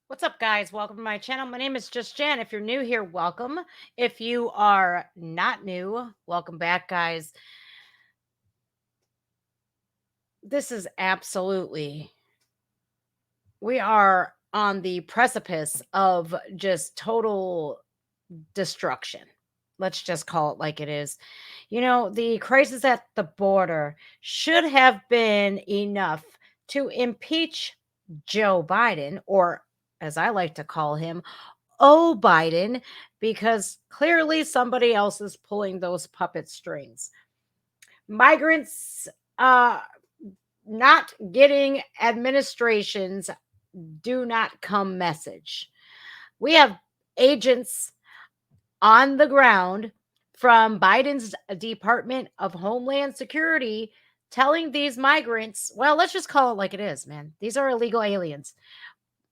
What's up, guys? Welcome to my channel. My name is Just Jan. If you're new here, welcome. If you are not new, welcome back, guys. This is we are on the precipice of just total destruction. Let's just call it like it is. The crisis at the border should have been enough to impeach Joe Biden, or as I like to call him, Oh Biden, because clearly somebody else is pulling those puppet strings. Migrants not getting administration's do not come message. We have agents on the ground from Biden's Department of Homeland Security telling these migrants, well, let's just call it like it is, man. These are illegal aliens.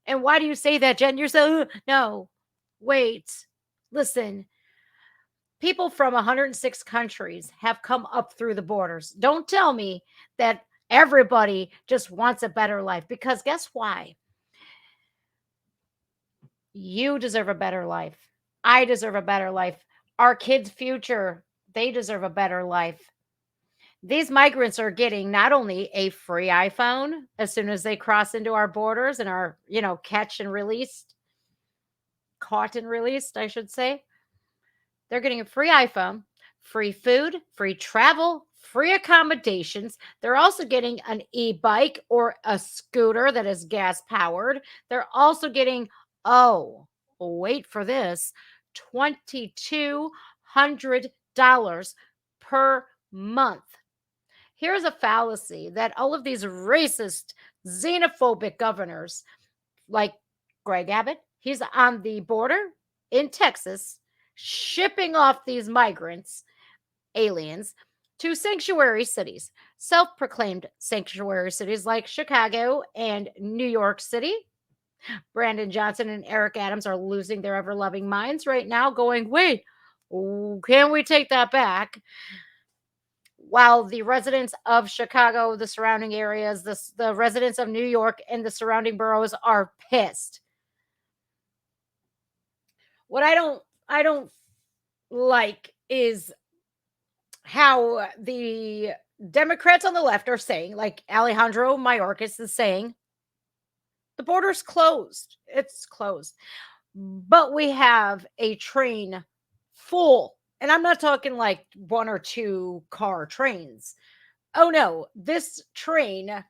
And why do you say that, Jen? You're so, no, wait, listen. People from 106 countries have come up through the borders. Don't tell me that everybody just wants a better life, because guess why? You deserve a better life. I deserve a better life. Our kids' future, they deserve a better life. These migrants are getting not only a free iPhone as soon as they cross into our borders and are, caught and released, I should say. They're getting a free iPhone, free food, free travel, free accommodations. They're also getting an e-bike or a scooter that is gas powered. They're also getting, oh, wait for this, $2,200 per month. Here's a fallacy that all of these racist, xenophobic governors, like Greg Abbott, he's on the border in Texas, shipping off these migrants, aliens, to sanctuary cities, self proclaimed sanctuary cities like Chicago and New York City. Brandon Johnson and Eric Adams are losing their ever loving minds right now, going, wait, can we take that back? While the residents of Chicago, the surrounding areas, the residents of New York and the surrounding boroughs are pissed. What I don't like is how the Democrats on the left are saying, like Alejandro Mayorkas is saying, the border's closed. It's closed. But we have a train full, and I'm not talking like one or two car trains. Oh no, this train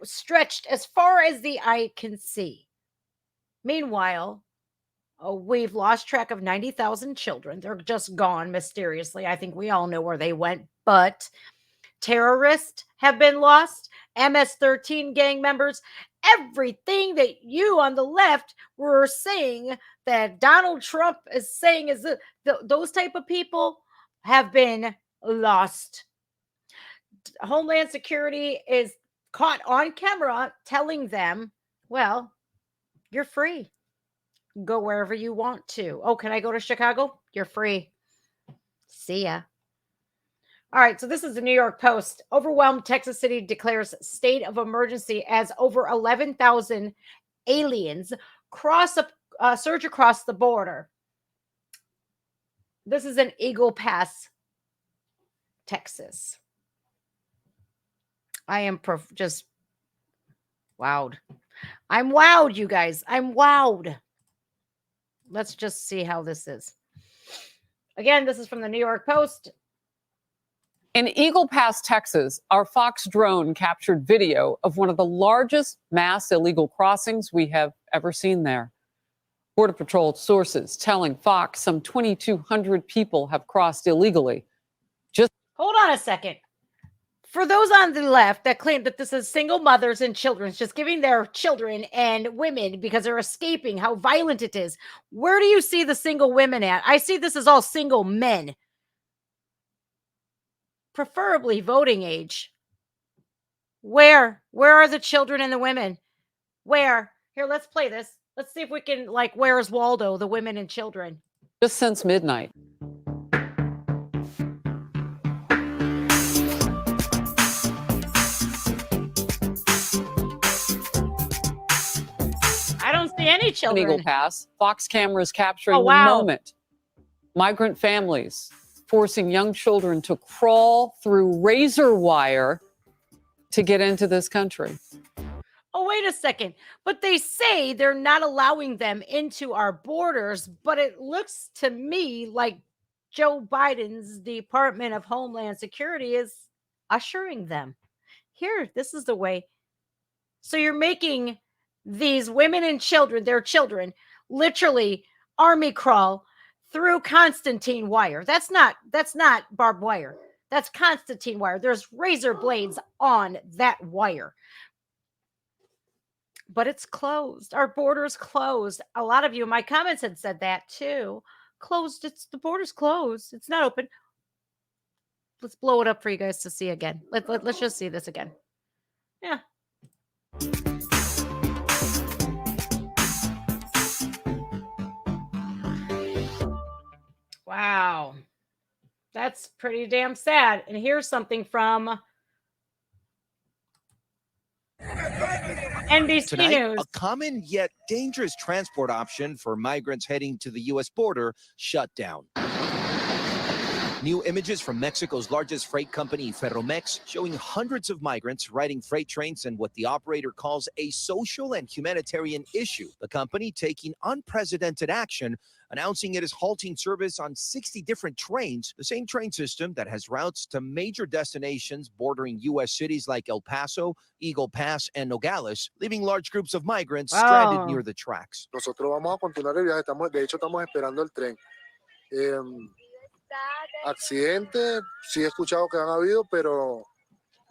stretched as far as the eye can see. Meanwhile, we've lost track of 90,000 children. They're just gone mysteriously. I think we all know where they went, but terrorists have been lost, MS-13 gang members, everything that you on the left were saying that Donald Trump is saying is those type of people have been lost. Homeland Security is caught on camera telling them, well, you're free. Go wherever you want to. Oh, can I go to Chicago? You're free. See ya. All right, so this is the New York Post. Overwhelmed Texas City declares state of emergency as over 11,000 aliens surge across the border. This is in Eagle Pass, Texas. I am just wowed. I'm wowed, you guys. I'm wowed. Let's just see how this is. Again, this is from the New York Post. In Eagle Pass, Texas, our Fox drone captured video of one of the largest mass illegal crossings we have ever seen there. Border Patrol sources telling Fox some 2,200 people have crossed illegally. Hold on a second. For those on the left that claim that this is single mothers and children just giving their children and women because they're escaping, how violent it is, where do you see the single women at? I see this as all single men. Preferably voting age. Where are the children and the women? Where? Here, let's play this. Let's see if we can, like, where's Waldo, the women and children? Just since midnight. I don't see many Eagle children. Pass, Fox cameras capturing Oh, the wow. moment migrant families forcing young children to crawl through razor wire to get into this country. Oh, wait a second. But they say they're not allowing them into our borders, but it looks to me like Joe Biden's Department of Homeland Security is ushering them. Here, this is the way. So you're making these women and children, their children, literally army crawl through Constantine wire. That's not barbed wire. That's Constantine wire. There's razor blades on that wire. But it's closed. Our border's closed. A lot of you in my comments had said that too. Closed. The border's closed. It's not open. Let's blow it up for you guys to see again. Let's just see this again. Yeah. Wow. That's pretty damn sad. And here's something from NBC Tonight, News. a common yet dangerous transport option for migrants heading to the U.S. border shut down. New images from Mexico's largest freight company, Ferromex, showing hundreds of migrants riding freight trains in what the operator calls a social and humanitarian issue. The company taking unprecedented action, announcing it is halting service on 60 different trains, the same train system that has routes to major destinations bordering U.S. cities like El Paso, Eagle Pass, and Nogales, leaving large groups of migrants stranded near the tracks. Nosotros vamos a continuar el viaje. De hecho, estamos esperando el tren. Accidentes, sí he escuchado que han habido, pero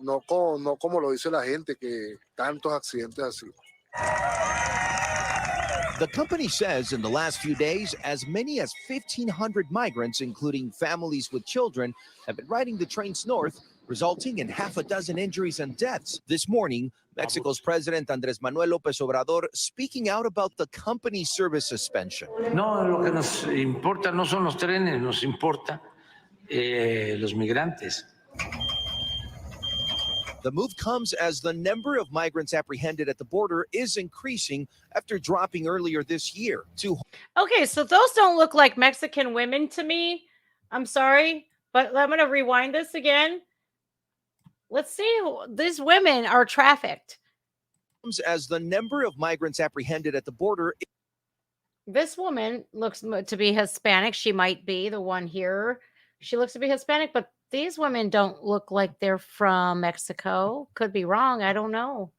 no como lo dice la gente, que tantos accidentes así. The company says in the last few days, as many as 1,500 migrants, including families with children, have been riding the trains north, resulting in half a dozen injuries and deaths. This morning, Mexico's President Andrés Manuel López Obrador speaking out about the company's service suspension. No, lo que nos importa no son los trenes, nos importa los migrantes. The move comes as the number of migrants apprehended at the border is increasing after dropping earlier this year. Okay, so those don't look like Mexican women to me. I'm sorry, but I'm going to rewind this again. Let's see. These women are trafficked. As the number of migrants apprehended at the border. This woman looks to be Hispanic. She might be the one here. She looks to be Hispanic, but these women don't look like they're from Mexico. Could be wrong. I don't know.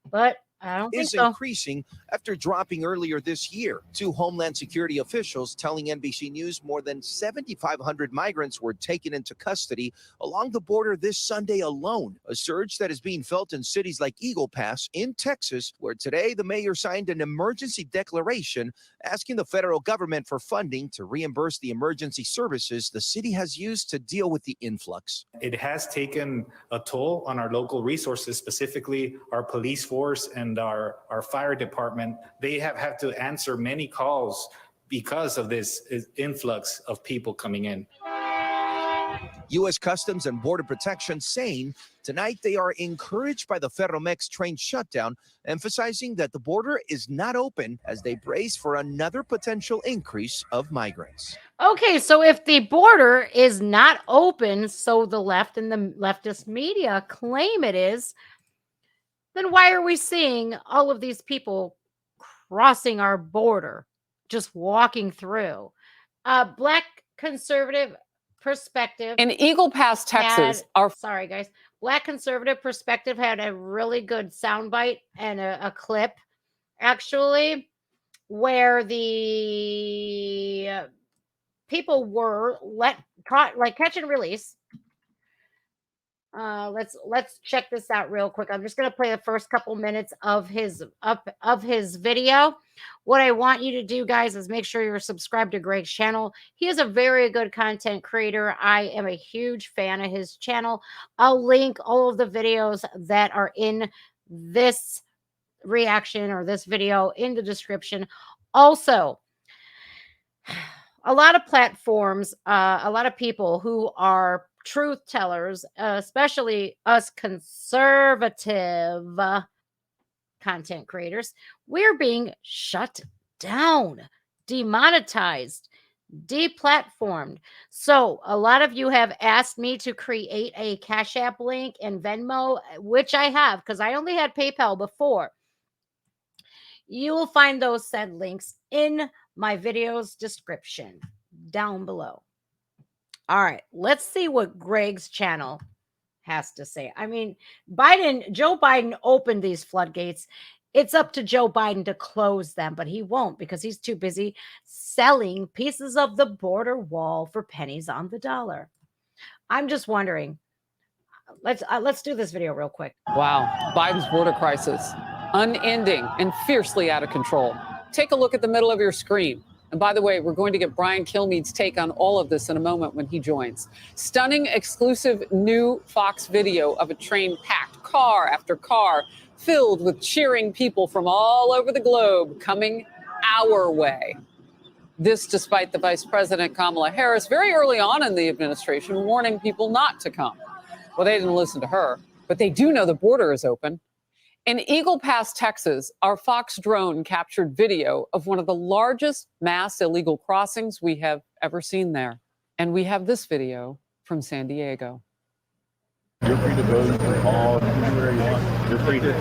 But I don't think so. Increasing after dropping earlier this year. Two Homeland Security officials telling NBC News more than 7,500 migrants were taken into custody along the border this Sunday alone. A surge that is being felt in cities like Eagle Pass in Texas, where today the mayor signed an emergency declaration asking the federal government for funding to reimburse the emergency services the city has used to deal with the influx. It has taken a toll on our local resources, specifically our police force and our fire department. They have had to answer many calls because of this influx of people coming in. U.S. Customs and Border Protection saying tonight they are encouraged by the Ferromex train shutdown, emphasizing that the border is not open as they brace for another potential increase of migrants. Okay, so if the border is not open, so the left and the leftist media claim it is, then why are we seeing all of these people crossing our border, just walking through? Black conservative perspective In Eagle Pass, Texas, sorry guys, Black conservative perspective had a really good soundbite and a clip actually where the people were like catch and release. Let's check this out real quick. I'm just going to play the first couple minutes of his video. What I want you to do, guys, is make sure you're subscribed to Greg's channel. He is a very good content creator. I am a huge fan of his channel. I'll link all of the videos that are in this reaction or this video in the description. Also, a lot of platforms, a lot of people who are truth tellers, especially us conservative content creators, we're being shut down, demonetized, deplatformed. So a lot of you have asked me to create a Cash App link and Venmo, which I have because I only had PayPal before. You will find those said links in my video's description down below. All right, let's see what Greg's channel has to say. I mean, Joe Biden opened these floodgates. It's up to Joe Biden to close them, but he won't because he's too busy selling pieces of the border wall for pennies on the dollar. I'm just wondering. Let's do this video real quick. Wow, Biden's border crisis, unending and fiercely out of control. Take a look at the middle of your screen. And by the way, we're going to get Brian Kilmeade's take on all of this in a moment when he joins. Stunning exclusive new Fox video of a train packed car after car filled with cheering people from all over the globe coming our way. This despite the Vice President Kamala Harris very early on in the administration warning people not to come. Well, they didn't listen to her, but they do know the border is open. In Eagle Pass, Texas, our Fox drone captured video of one of the largest mass illegal crossings we have ever seen there. And we have this video from San Diego. You're free to go, you can call, you can do whatever you want. You're free to.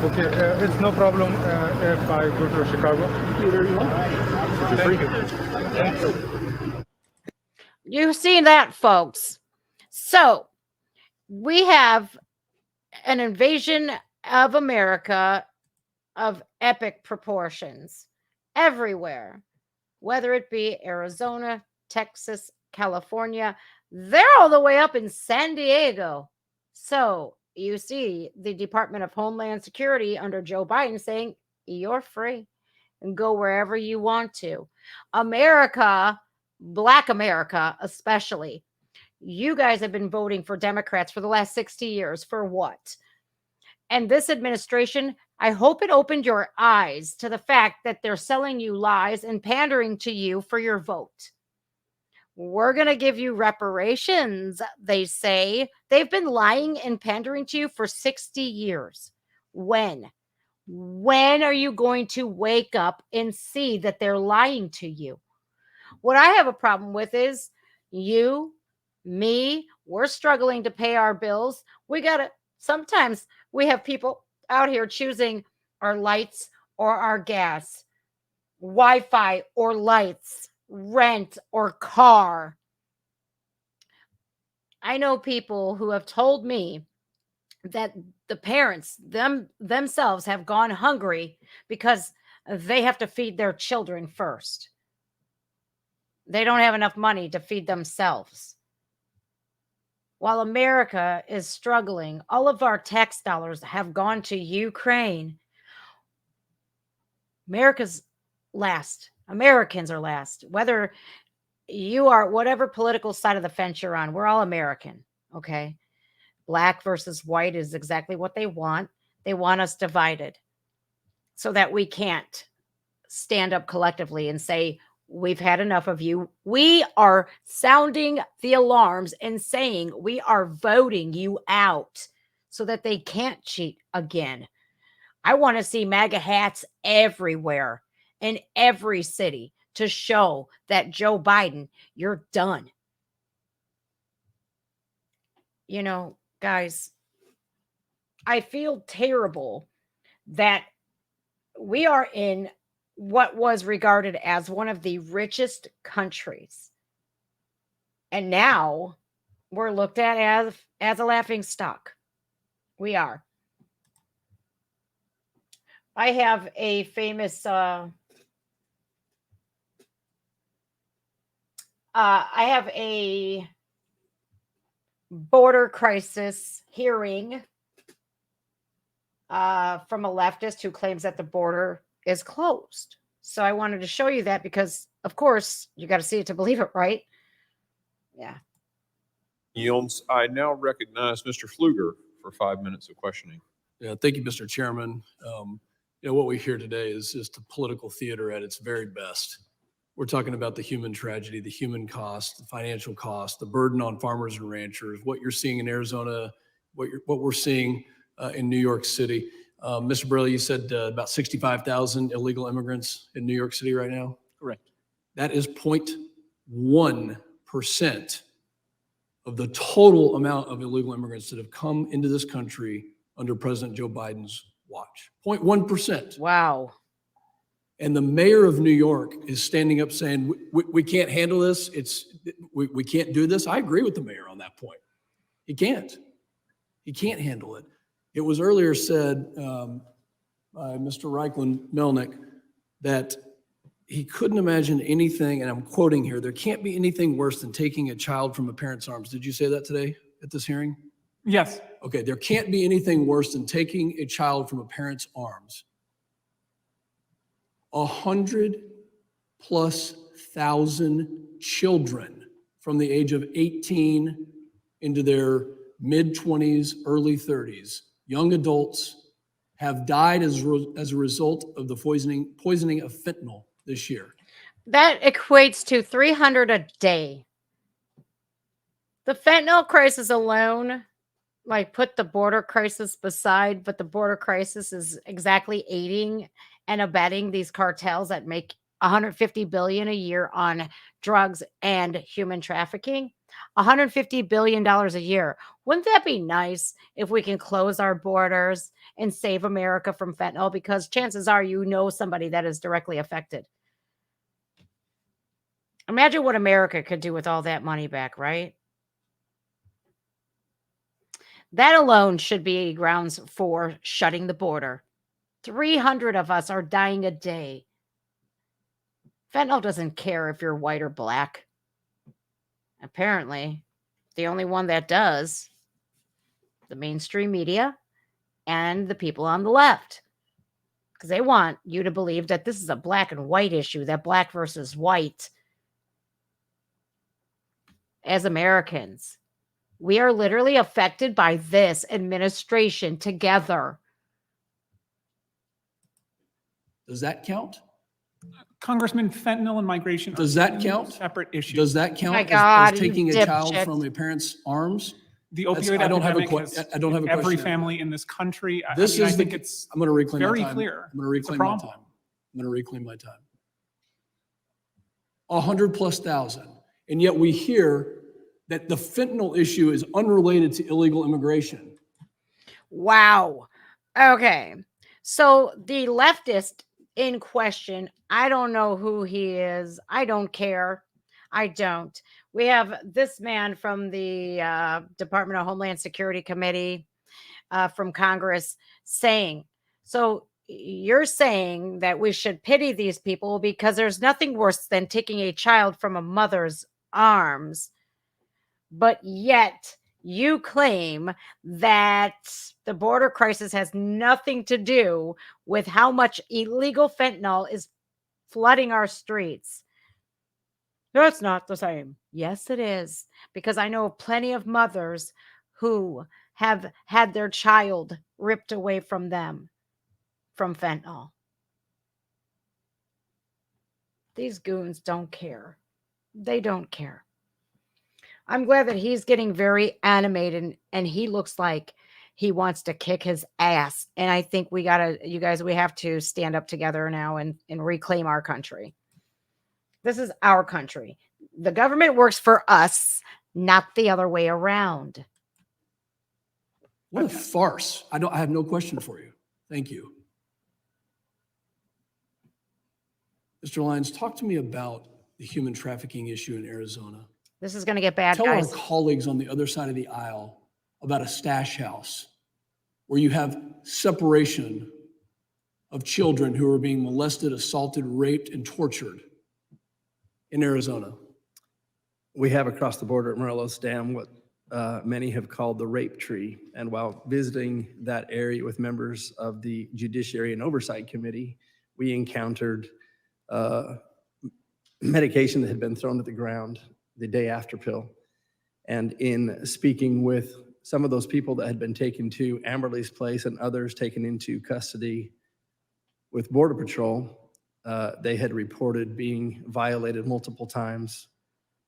Okay, it's no problem if I go to Chicago. Do whatever you want. You're free. You see that, folks? So we have an invasion of America of epic proportions everywhere, whether it be Arizona, Texas, California, they're all the way up in San Diego. So you see the Department of Homeland Security under Joe Biden saying, you're free and go wherever you want to. America, Black America especially, you guys have been voting for Democrats for the last 60 years. For what? And this administration, I hope it opened your eyes to the fact that they're selling you lies and pandering to you for your vote. We're going to give you reparations, they say. They've been lying and pandering to you for 60 years. When? When are you going to wake up and see that they're lying to you? What I have a problem with is you, me, we're struggling to pay our bills. Sometimes we have people out here choosing our lights or our gas, Wi-Fi or lights, rent or car. I know people who have told me that the parents themselves have gone hungry because they have to feed their children first. They don't have enough money to feed themselves. While America is struggling, all of our tax dollars have gone to Ukraine. America's last. Americans are last. Whether you are whatever political side of the fence you're on, we're all American, okay? Black versus white is exactly what they want. They want us divided so that we can't stand up collectively and say, we've had enough of you. We are sounding the alarms and saying we are voting you out so that they can't cheat again. I want to see MAGA hats everywhere in every city to show that Joe Biden, you're done. You know, guys, I feel terrible that we are in what was regarded as one of the richest countries. And now we're looked at as a laughing stock. We are. I have a famous I have a border crisis hearing from a leftist who claims that the border is closed. So I wanted to show you that because, of course, you got to see it to believe it, right? Yeah. Yields. I now recognize Mr. Pfluger for 5 minutes of questioning. Yeah, thank you, Mr. Chairman. What we hear today is just a political theater at its very best. We're talking about the human tragedy, the human cost, the financial cost, the burden on farmers and ranchers, what you're seeing in Arizona, what we're seeing in New York City. Mr. Burley, you said about 65,000 illegal immigrants in New York City right now. Correct. That is 0.1% of the total amount of illegal immigrants that have come into this country under President Joe Biden's watch. 0.1%. Wow. And the mayor of New York is standing up saying, we can't handle this. We can't do this. I agree with the mayor on that point. He can't. He can't handle it. It was earlier said by Mr. Reichlin Melnick that he couldn't imagine anything, and I'm quoting here, there can't be anything worse than taking a child from a parent's arms. Did you say that today at this hearing? Yes. Okay, there can't be anything worse than taking a child from a parent's arms. 100,000+ children from the age of 18 into their mid-20s, early 30s, young adults have died as a result of the poisoning of fentanyl this year. That equates to 300 a day. The fentanyl crisis alone, like put the border crisis beside, but the border crisis is exactly aiding and abetting these cartels that make $150 billion a year on drugs and human trafficking. $150 billion a year. Wouldn't that be nice if we can close our borders and save America from fentanyl? Because chances are you know somebody that is directly affected. Imagine what America could do with all that money back, right? That alone should be grounds for shutting the border. 300 of us are dying a day. Fentanyl doesn't care if you're white or black. Apparently, the only one that does, the mainstream media and the people on the left. Because they want you to believe that this is a black and white issue, that black versus white. As Americans, we are literally affected by this administration together. Does that count? Congressman, fentanyl and migration. Does that count? Separate issues. Does that count My God, as taking you a child dipshit. from a parent's arms? The opioid I don't have a epidemic has I don't have a hit every question. family in this country. I This mean, is I think it's I'm going to reclaim very my time. clear. I'm going to It's a reclaim my problem. time. I'm going to reclaim my time. 100,000+. And yet we hear that the fentanyl issue is unrelated to illegal immigration. Wow. Okay. So the leftist in question, I don't know who he is. I don't care. I don't. We have this man from the Department of Homeland Security Committee from Congress saying, so you're saying that we should pity these people because there's nothing worse than taking a child from a mother's arms. But yet you claim that the border crisis has nothing to do with how much illegal fentanyl is flooding our streets. That's not the same. Yes, it is. Because I know plenty of mothers who have had their child ripped away from them from fentanyl. These goons don't care. They don't care. I'm glad that he's getting very animated and he looks like he wants to kick his ass. And I think we have to stand up together now and reclaim our country. This is our country. The government works for us, not the other way around. What a farce. I have no question for you. Thank you. Mr. Lyons, talk to me about the human trafficking issue in Arizona. This is going to get bad, Tell guys. our colleagues on the other side of the aisle about a stash house where you have separation of children who are being molested, assaulted, raped, and tortured in Arizona. We have across the border at Morelos Dam what many have called the rape tree. And while visiting that area with members of the Judiciary and Oversight Committee, we encountered medication that had been thrown to the ground the day after pill. And in speaking with some of those people that had been taken to Amberley's place and others taken into custody with Border Patrol, they had reported being violated multiple times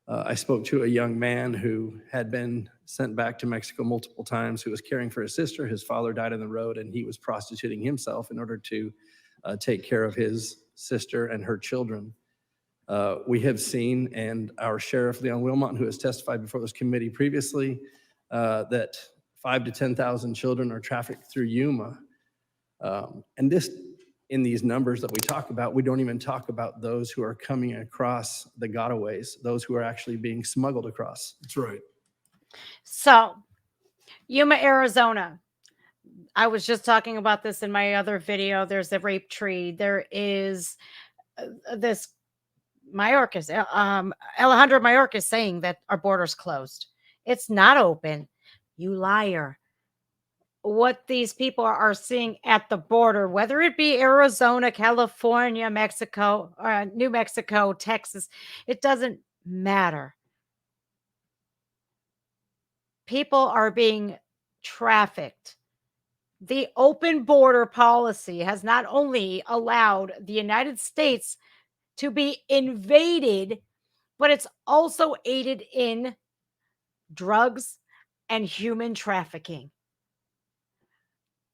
I spoke to a young man who had been sent back to Mexico multiple times, who was caring for his sister. His father died on the road, and he was prostituting himself in order to take care of his sister and her children. We have seen, and our Sheriff Leon Wilmot, who has testified before this committee previously, that 5,000 to 10,000 children are trafficked through Yuma. And this, in these numbers that we talk about, we don't even talk about those who are coming across the gotaways, those who are actually being smuggled across. That's right. So, Yuma, Arizona. I was just talking about this in my other video. There's the rape tree. There is this Mayorkas, Alejandro Mayorkas saying that our border's closed. It's not open. You liar. What these people are seeing at the border, whether it be Arizona, California, Mexico, New Mexico, Texas, it doesn't matter. People are being trafficked. The open border policy has not only allowed the United States to be invaded, but it's also aided in drugs and human trafficking.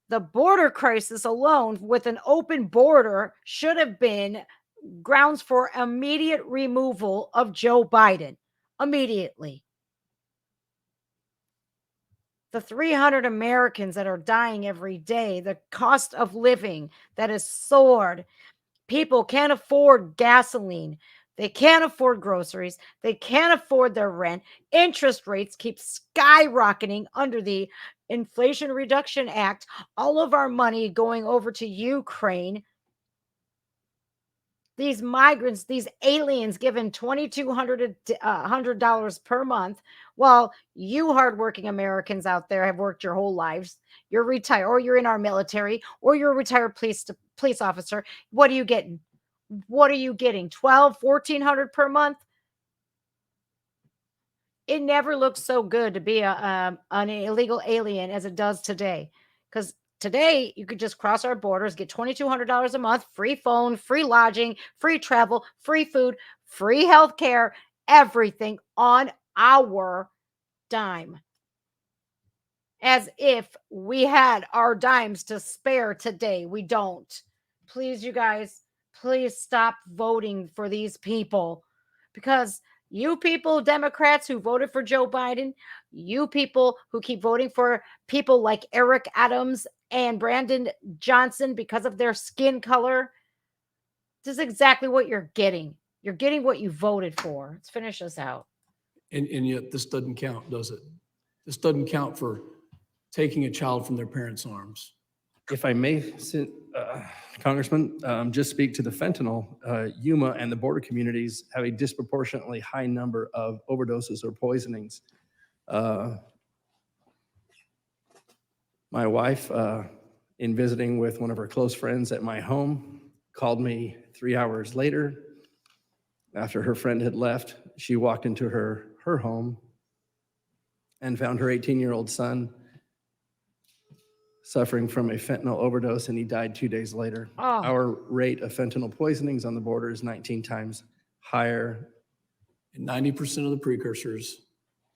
The border crisis alone, with an open border, should have been grounds for immediate removal of Joe Biden. Immediately. The 300 Americans that are dying every day, the cost of living that has soared. People can't afford gasoline. They can't afford groceries. They can't afford their rent. Interest rates keep skyrocketing under the Inflation Reduction Act. All of our money going over to Ukraine. These migrants, these aliens given $2,200 per month, while you hardworking Americans out there have worked your whole lives. You're retired, or you're in our military, or you're a retired police officer. What are you getting? What are you getting? $1,200, $1,400 per month? It never looks so good to be an illegal alien as it does today. Because today, you could just cross our borders, get $2,200 a month, free phone, free lodging, free travel, free food, free health care, everything on our dime. As if we had our dimes to spare today. We don't. Please, you guys, please stop voting for these people. Because you people, Democrats who voted for Joe Biden, you people who keep voting for people like Eric Adams and Brandon Johnson because of their skin color, this is exactly what you're getting. You're getting what you voted for. Let's finish this out. And yet this doesn't count, does it? This doesn't count for taking a child from their parents' arms. If I may, Congressman, just speak to the fentanyl. Yuma and the border communities have a disproportionately high number of overdoses or poisonings. My wife, in visiting with one of her close friends at my home, called me 3 hours later. After her friend had left, she walked into her home and found her 18-year-old son suffering from a fentanyl overdose, and he died 2 days later. Oh. Our rate of fentanyl poisonings on the border is 19 times higher. And 90% of the precursors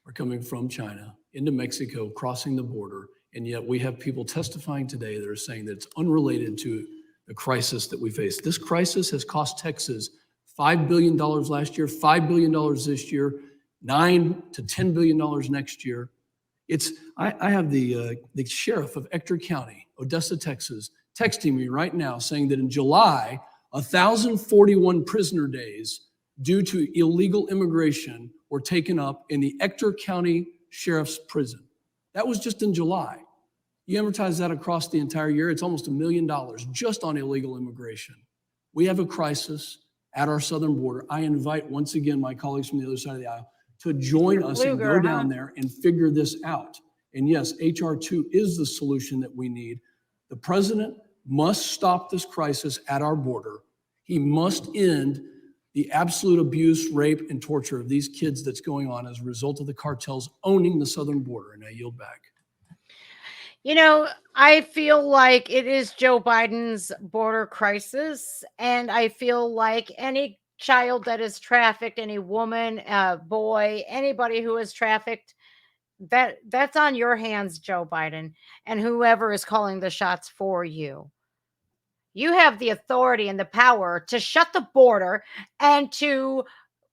are coming from China into Mexico, crossing the border. And yet we have people testifying today that are saying that it's unrelated to the crisis that we face. This crisis has cost Texas $5 billion last year, $5 billion this year, $9 to $10 billion next year. I have the sheriff of Ector County, Odessa, Texas, texting me right now saying that in July, 1,041 prisoner days due to illegal immigration were taken up in the Ector County Sheriff's Prison. That was just in July. You amortize that across the entire year, it's almost $1 million just on illegal immigration. We have a crisis at our southern border. I invite once again my colleagues from the other side of the aisle to join us and go down there and figure this out. And yes, HR 2 is the solution that we need. The president must stop this crisis at our border. He must end the absolute abuse, rape, and torture of these kids that's going on as a result of the cartels owning the southern border. And I yield back. You know, I feel like it is Joe Biden's border crisis, and I feel like any child that is trafficked, any woman, boy, anybody who is trafficked, that's on your hands, Joe Biden, and whoever is calling the shots for you. You have the authority and the power to shut the border and to,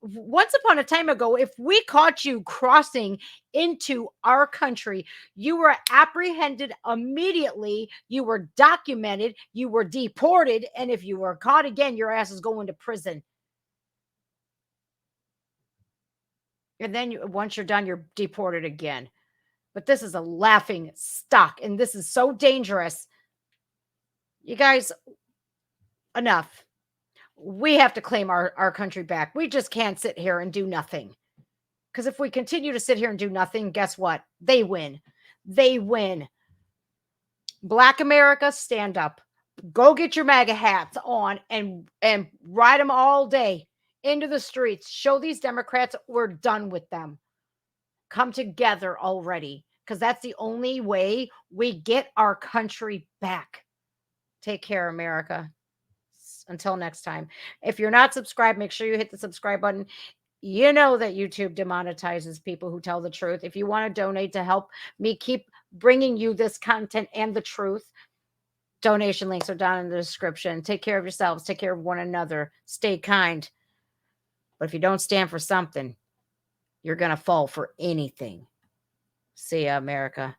once upon a time ago, if we caught you crossing into our country, you were apprehended immediately, you were documented, you were deported, and if you were caught again, your ass is going to prison. And then once you're done, you're deported again. But this is a laughing stock, and this is so dangerous. You guys, enough. We have to claim our country back. We just can't sit here and do nothing. Because if we continue to sit here and do nothing, guess what? They win. They win. Black America, stand up. Go get your MAGA hats on and ride them all day into the streets. Show these Democrats we're done with them. Come together already, because that's the only way we get our country back. Take care, America. Until next time. If you're not subscribed, make sure you hit the subscribe button. You know that YouTube demonetizes people who tell the truth. If you want to donate to help me keep bringing you this content and the truth, donation links are down in the description. Take care of yourselves. Take care of one another. Stay kind. But if you don't stand for something, you're going to fall for anything. See ya, America.